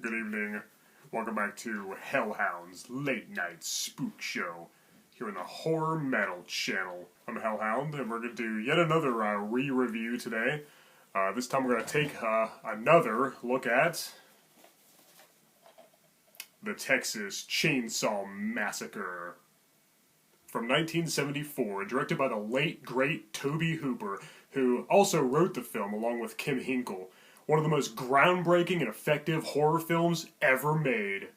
Good evening. Welcome back to Hellhound's Late Night Spook Show here on the Horror Metal channel. I'm Hellhound, and we're going to do yet another re-review today. This time we're going to take another look at the Texas Chainsaw Massacre from 1974, directed by the late, great Tobe Hooper, who also wrote the film along with Kim Hinkle. One of the most groundbreaking and effective horror films ever made.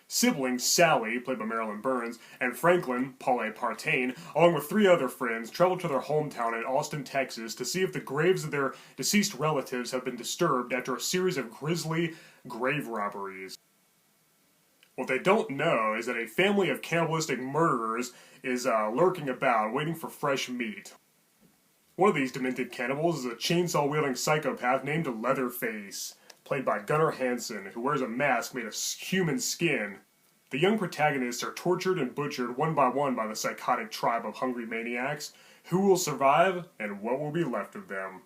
Siblings Sally, played by Marilyn Burns, and Franklin, Paul A. Partain, along with three other friends, travel to their hometown in Austin, Texas to see if the graves of their deceased relatives have been disturbed after a series of grisly grave robberies. What they don't know is that a family of cannibalistic murderers is lurking about, waiting for fresh meat. One of these demented cannibals is a chainsaw-wielding psychopath named Leatherface, played by Gunnar Hansen, who wears a mask made of human skin. The young protagonists are tortured and butchered one by the psychotic tribe of hungry maniacs. Who will survive, and what will be left of them?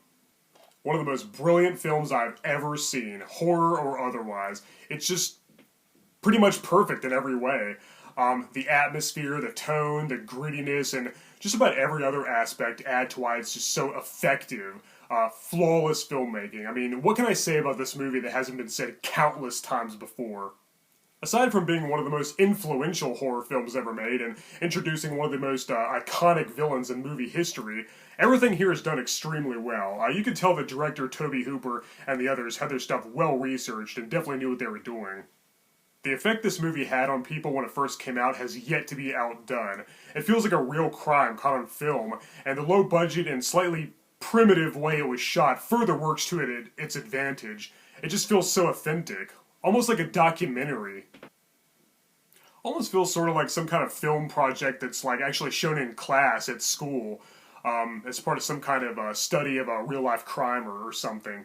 One of the most brilliant films I've ever seen, horror or otherwise. It's just pretty much perfect in every way. The atmosphere, the tone, the grittiness, and just about every other aspect add to why it's just so effective. Flawless filmmaking. I mean, what can I say about this movie that hasn't been said countless times before? Aside from being one of the most influential horror films ever made and introducing one of the most iconic villains in movie history, everything here is done extremely well. You can tell the director Tobe Hooper and the others had their stuff well researched and definitely knew what they were doing. The effect this movie had on people when it first came out has yet to be outdone. It feels like a real crime caught on film, and the low budget and slightly primitive way it was shot further works to its advantage. It just feels so authentic, almost like a documentary. Almost feels sort of like some kind of film project that's like actually shown in class at school, as part of some kind of study of a real-life crime or something.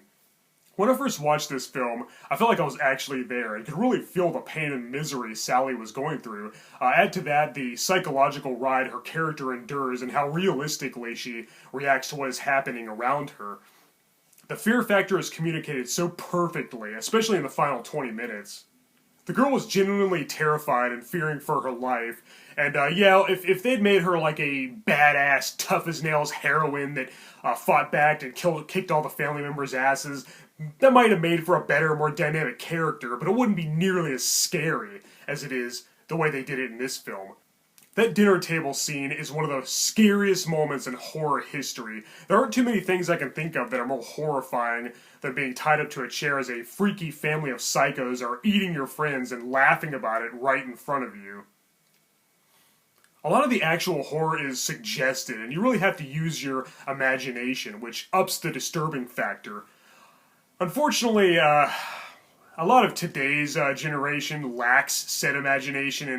When I first watched this film, I felt like I was actually there and could really feel the pain and misery Sally was going through. Add to that the psychological ride her character endures and how realistically she reacts to what is happening around her. The fear factor is communicated so perfectly, especially in the final 20 minutes. The girl was genuinely terrified and fearing for her life, and if they'd made her like a badass, tough-as-nails heroine that fought back and kicked all the family members' asses, that might have made for a better, more dynamic character, but it wouldn't be nearly as scary as it is the way they did it in this film. That dinner table scene is one of the scariest moments in horror history. There aren't too many things I can think of that are more horrifying than being tied up to a chair as a freaky family of psychos are eating your friends and laughing about it right in front of you. A lot of the actual horror is suggested, and you really have to use your imagination, which ups the disturbing factor. Unfortunately, a lot of today's generation lacks said imagination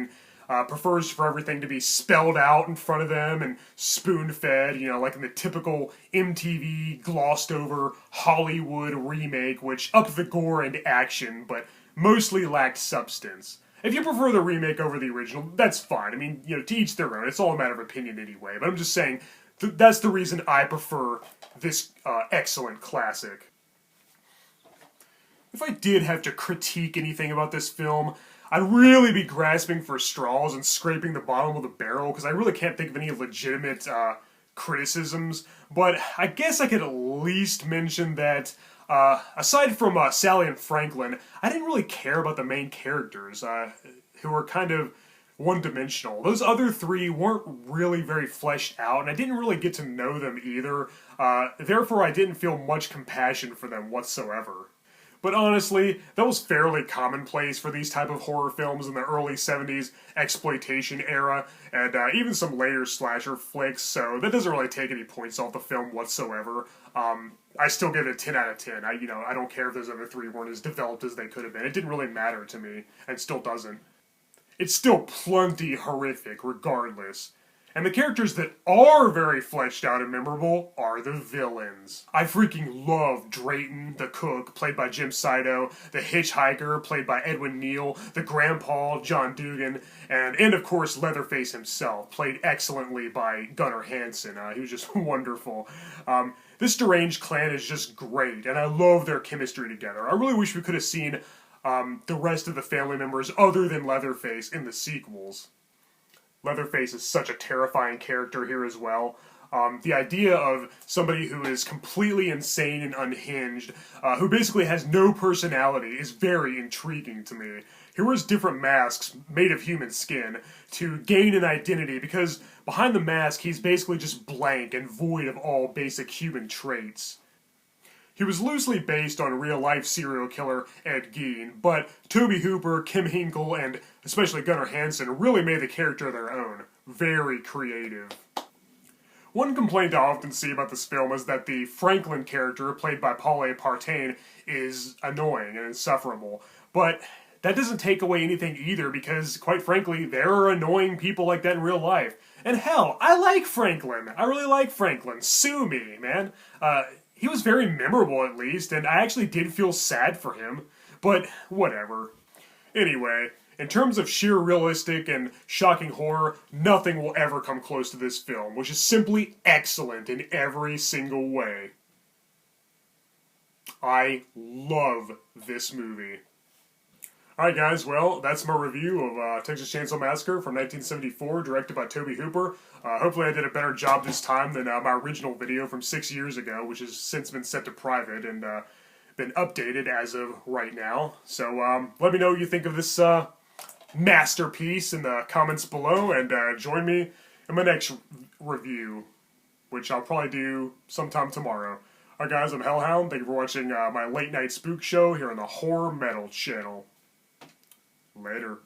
and prefers for everything to be spelled out in front of them and spoon-fed, like in the typical MTV glossed-over Hollywood remake, which upped the gore and action, but mostly lacked substance. If you prefer the remake over the original, that's fine. I mean, to each their own. It's all a matter of opinion anyway, but I'm just saying, that's the reason I prefer this excellent classic. If I did have to critique anything about this film, I'd really be grasping for straws and scraping the bottom of the barrel, because I really can't think of any legitimate criticisms, but I guess I could at least mention that, aside from Sally and Franklin, I didn't really care about the main characters, who were kind of one-dimensional. Those other three weren't really very fleshed out, and I didn't really get to know them either, therefore I didn't feel much compassion for them whatsoever. But honestly, that was fairly commonplace for these type of horror films in the early 70s exploitation era, and even some later slasher flicks, so that doesn't really take any points off the film whatsoever. I still give it a 10 out of 10. I don't care if those other three weren't as developed as they could have been. It didn't really matter to me, and still doesn't. It's still plenty horrific, regardless. And the characters that are very fleshed out and memorable are the villains. I freaking love Drayton, the cook, played by Jim Saito, the hitchhiker, played by Edwin Neal, the grandpa, John Dugan, and of course Leatherface himself, played excellently by Gunnar Hansen. He was just wonderful. This deranged clan is just great, and I love their chemistry together. I really wish we could have seen the rest of the family members other than Leatherface in the sequels. Leatherface is such a terrifying character here as well. The idea of somebody who is completely insane and unhinged, who basically has no personality, is very intriguing to me. He wears different masks made of human skin to gain an identity, because behind the mask he's basically just blank and void of all basic human traits. He was loosely based on real-life serial killer Ed Gein, but Tobe Hooper, Kim Hinkle, and especially Gunnar Hansen really made the character their own. Very creative. One complaint I often see about this film is that the Franklin character, played by Paul A. Partain, is annoying and insufferable. But that doesn't take away anything either, because, quite frankly, there are annoying people like that in real life. And hell, I like Franklin. I really like Franklin. Sue me, man. He was very memorable, at least, and I actually did feel sad for him. But whatever. Anyway, in terms of sheer realistic and shocking horror, nothing will ever come close to this film, which is simply excellent in every single way. I love this movie. Alright guys, well, that's my review of Texas Chainsaw Massacre from 1974, directed by Tobe Hooper. Hopefully I did a better job this time than my original video from 6 years ago, which has since been set to private and been updated as of right now. So let me know what you think of this masterpiece in the comments below, and join me in my next review, which I'll probably do sometime tomorrow. Alright guys, I'm Hellhound. Thank you for watching my late night spook show here on the Horror Metal channel. Later.